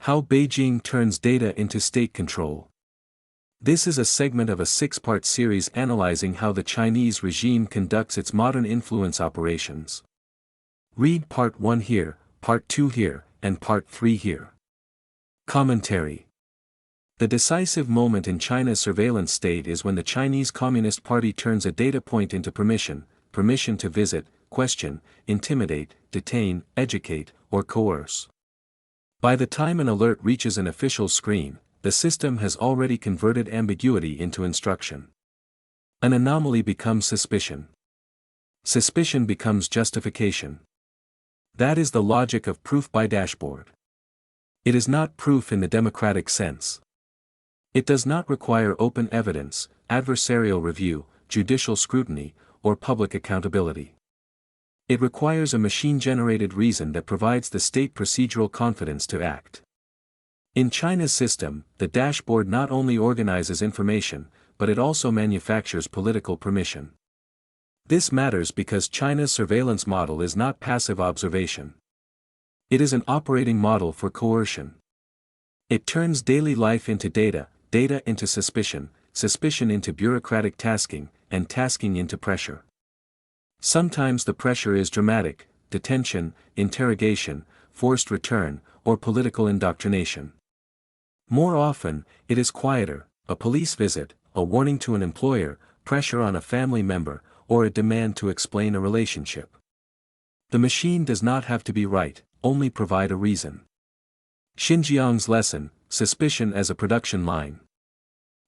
How Beijing turns data into state control. This is a segment of a 6-part series analyzing how the Chinese regime conducts its modern influence operations. Read Part 1 here, Part 2 here, and Part 3 here. Commentary. The decisive moment in China's surveillance state is when the Chinese Communist Party turns a data point into permission to visit, question, intimidate, detain, educate, or coerce. By the time an alert reaches an official screen, the system has already converted ambiguity into instruction. An anomaly becomes suspicion. Suspicion becomes justification. That is the logic of proof by dashboard. It is not proof in the democratic sense. It does not require open evidence, adversarial review, judicial scrutiny, or public accountability. It requires a machine-generated reason that provides the state procedural confidence to act. In China's system, the dashboard not only organizes information, but it also manufactures political permission. This matters because China's surveillance model is not passive observation. It is an operating model for coercion. It turns daily life into data, data into suspicion, suspicion into bureaucratic tasking, and tasking into pressure. Sometimes the pressure is dramatic: detention, interrogation, forced return, or political indoctrination. More often, it is quieter: a police visit, a warning to an employer, pressure on a family member, or a demand to explain a relationship. The machine does not have to be right, only provide a reason. Xinjiang's lesson: suspicion as a production line.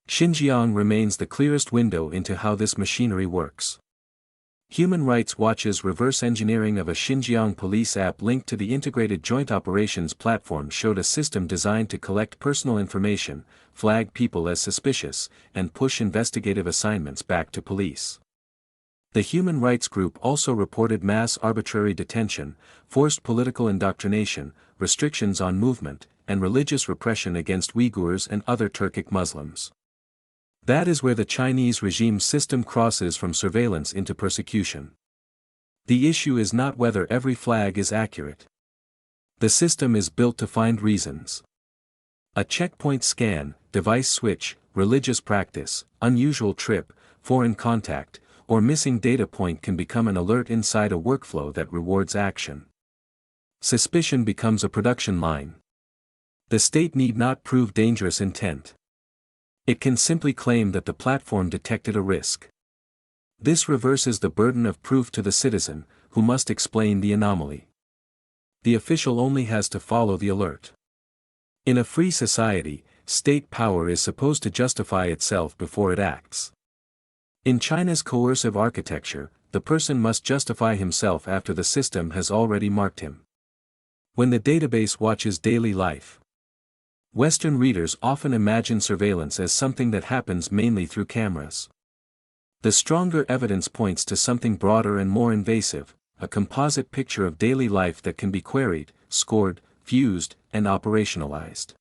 Xinjiang remains the clearest window into how this machinery works. Human Rights Watch's reverse engineering of a Xinjiang police app linked to the Integrated Joint Operations Platform showed a system designed to collect personal information, flag people as suspicious, and push investigative assignments back to police. The human rights group also reported mass arbitrary detention, forced political indoctrination, restrictions on movement, and religious repression against Uyghurs and other Turkic Muslims. That is where the Chinese regime's system crosses from surveillance into persecution. The issue is not whether every flag is accurate. The system is built to find reasons. A checkpoint scan, device switch, religious practice, unusual trip, foreign contact, or missing data point can become an alert inside a workflow that rewards action. Suspicion becomes a production line. The state need not prove dangerous intent. It can simply claim that the platform detected a risk. This reverses the burden of proof to the citizen, who must explain the anomaly. The official only has to follow the alert. In a free society, state power is supposed to justify itself before it acts. In China's coercive architecture, the person must justify himself after the system has already marked him. When the database watches daily life, Western readers often imagine surveillance as something that happens mainly through cameras. The stronger evidence points to something broader and more invasive: a composite picture of daily life that can be queried, scored, fused, and operationalized.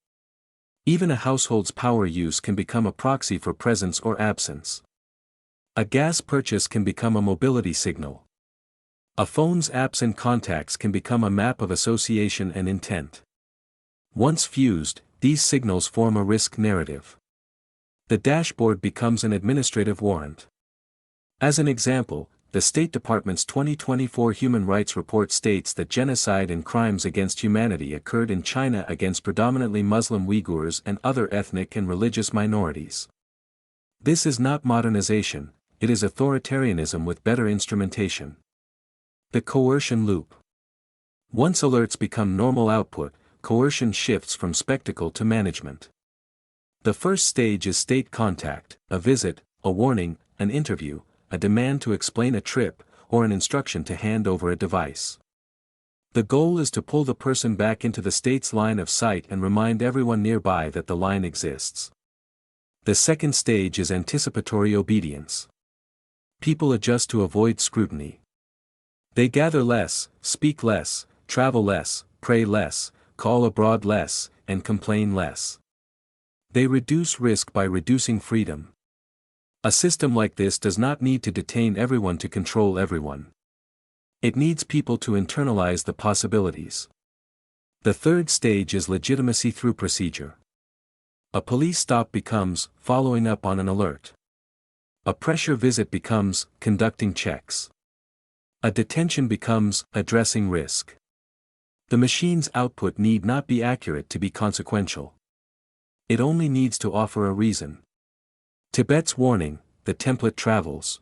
Even a household's power use can become a proxy for presence or absence. A gas purchase can become a mobility signal. A phone's apps and contacts can become a map of association and intent. Once fused, these signals form a risk narrative. The dashboard becomes an administrative warrant. As an example, the State Department's 2024 Human Rights Report states that genocide and crimes against humanity occurred in China against predominantly Muslim Uyghurs and other ethnic and religious minorities. This is not modernization, it is authoritarianism with better instrumentation. The coercion loop. Once alerts become normal output, coercion shifts from spectacle to management. The first stage is state contact: a visit, a warning, an interview, a demand to explain a trip, or an instruction to hand over a device. The goal is to pull the person back into the state's line of sight and remind everyone nearby that the line exists. The second stage is anticipatory obedience. People adjust to avoid scrutiny. They gather less, speak less, travel less, pray less, call abroad less, and complain less. They reduce risk by reducing freedom. A system like this does not need to detain everyone to control everyone. It needs people to internalize the possibilities. The third stage is legitimacy through procedure. A police stop becomes following up on an alert. A pressure visit becomes conducting checks. A detention becomes addressing risk. The machine's output need not be accurate to be consequential. It only needs to offer a reason. Tibet's warning, the template travels.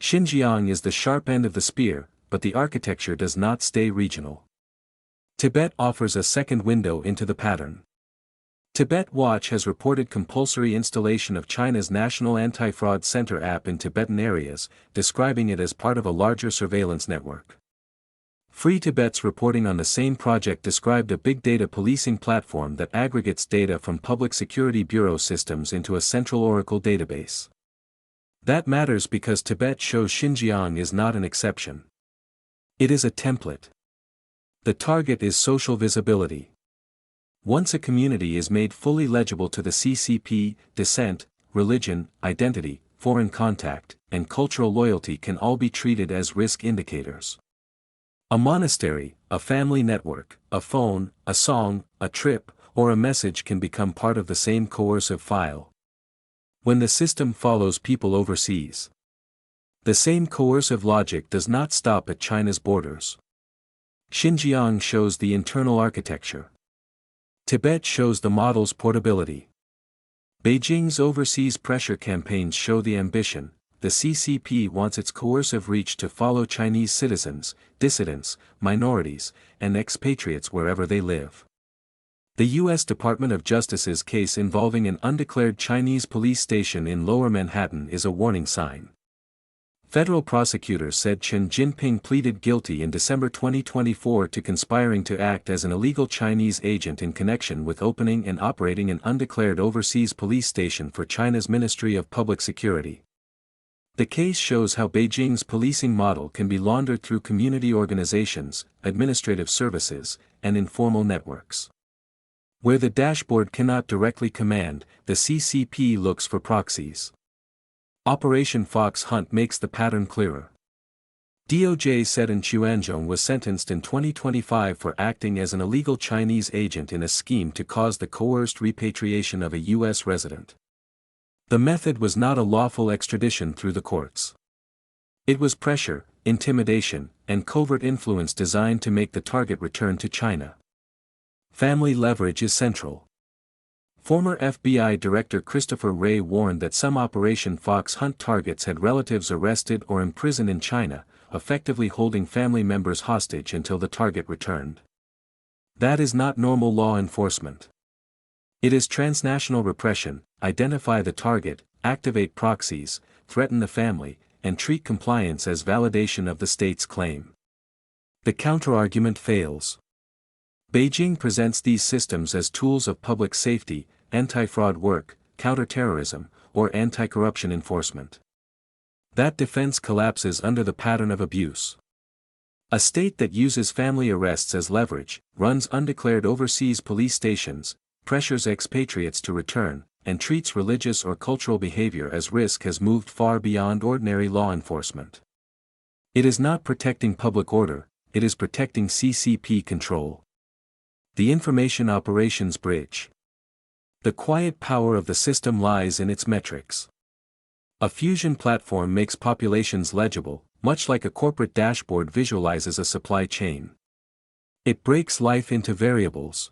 Xinjiang is the sharp end of the spear, but the architecture does not stay regional. Tibet offers a second window into the pattern. Tibet Watch has reported compulsory installation of China's National Anti-Fraud Center app in Tibetan areas, describing it as part of a larger surveillance network. Free Tibet's reporting on the same project described a big data policing platform that aggregates data from public security bureau systems into a central Oracle database. That matters because Tibet shows Xinjiang is not an exception. It is a template. The target is social visibility. Once a community is made fully legible to the CCP, descent, religion, identity, foreign contact, and cultural loyalty can all be treated as risk indicators. A monastery, a family network, a phone, a song, a trip, or a message can become part of the same coercive file. When the system follows people overseas, the same coercive logic does not stop at China's borders. Xinjiang shows the internal architecture. Tibet shows the model's portability. Beijing's overseas pressure campaigns show the ambition. The CCP wants its coercive reach to follow Chinese citizens, dissidents, minorities, and expatriates wherever they live. The U.S. Department of Justice's case involving an undeclared Chinese police station in Lower Manhattan is a warning sign. Federal prosecutors said Chen Jinping pleaded guilty in December 2024 to conspiring to act as an illegal Chinese agent in connection with opening and operating an undeclared overseas police station for China's Ministry of Public Security. The case shows how Beijing's policing model can be laundered through community organizations, administrative services, and informal networks. Where the dashboard cannot directly command, the CCP looks for proxies. Operation Fox Hunt makes the pattern clearer. DOJ said An Chuanzhong was sentenced in 2025 for acting as an illegal Chinese agent in a scheme to cause the coerced repatriation of a U.S. resident. The method was not a lawful extradition through the courts. It was pressure, intimidation, and covert influence designed to make the target return to China. Family leverage is central. Former FBI Director Christopher Wray warned that some Operation Fox Hunt targets had relatives arrested or imprisoned in China, effectively holding family members hostage until the target returned. That is not normal law enforcement. It is transnational repression. Identify the target, activate proxies, threaten the family, and treat compliance as validation of the state's claim. The counterargument fails. Beijing presents these systems as tools of public safety, anti-fraud work, counterterrorism, or anti-corruption enforcement. That defense collapses under the pattern of abuse. A state that uses family arrests as leverage, runs undeclared overseas police stations, pressures expatriates to return, and treats religious or cultural behavior as risk has moved far beyond ordinary law enforcement. It is not protecting public order, it is protecting CCP control. The Information Operations Bridge. The quiet power of the system lies in its metrics. A fusion platform makes populations legible, much like a corporate dashboard visualizes a supply chain. It breaks life into variables.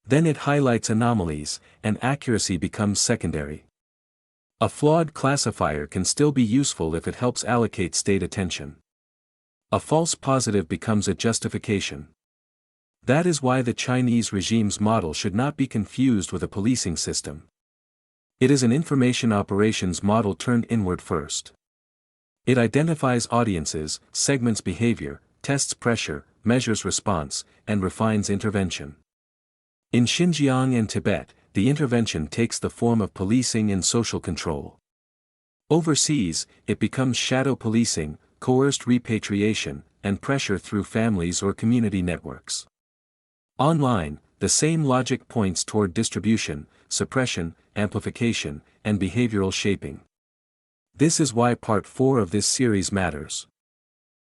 Then it highlights anomalies, and accuracy becomes secondary. A flawed classifier can still be useful if it helps allocate state attention. A false positive becomes a justification. That is why the Chinese regime's model should not be confused with a policing system. It is an information operations model turned inward first. It identifies audiences, segments behavior, tests pressure, measures response, and refines intervention. In Xinjiang and Tibet, the intervention takes the form of policing and social control. Overseas, it becomes shadow policing, coerced repatriation, and pressure through families or community networks. Online, the same logic points toward distribution, suppression, amplification, and behavioral shaping. This is why Part 4 of this series matters.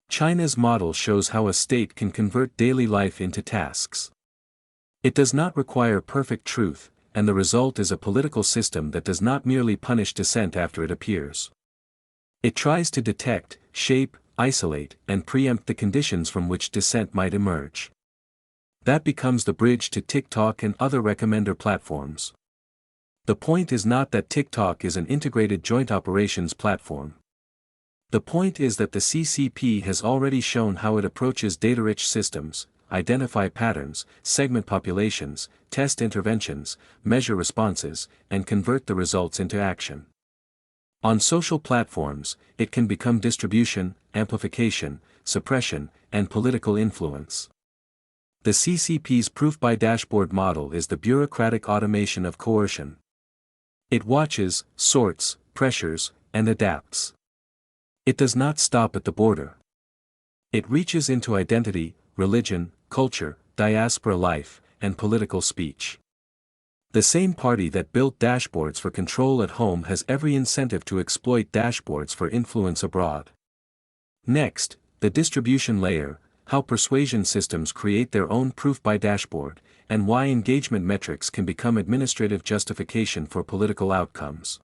China's model shows how a state can convert daily life into tasks. It does not require perfect truth, and the result is a political system that does not merely punish dissent after it appears. It tries to detect, shape, isolate, and preempt the conditions from which dissent might emerge. That becomes the bridge to TikTok and other recommender platforms. The point is not that TikTok is an integrated joint operations platform. The point is that the CCP has already shown how it approaches data-rich systems, identify patterns, segment populations, test interventions, measure responses, and convert the results into action. On social platforms, it can become distribution, amplification, suppression, and political influence. The CCP's proof-by-dashboard model is the bureaucratic automation of coercion. It watches, sorts, pressures, and adapts. It does not stop at the border. It reaches into identity, religion, culture, diaspora life, and political speech. The same party that built dashboards for control at home has every incentive to exploit dashboards for influence abroad. Next, the distribution layer, how persuasion systems create their own proof-by-dashboard, and why engagement metrics can become administrative justification for political outcomes.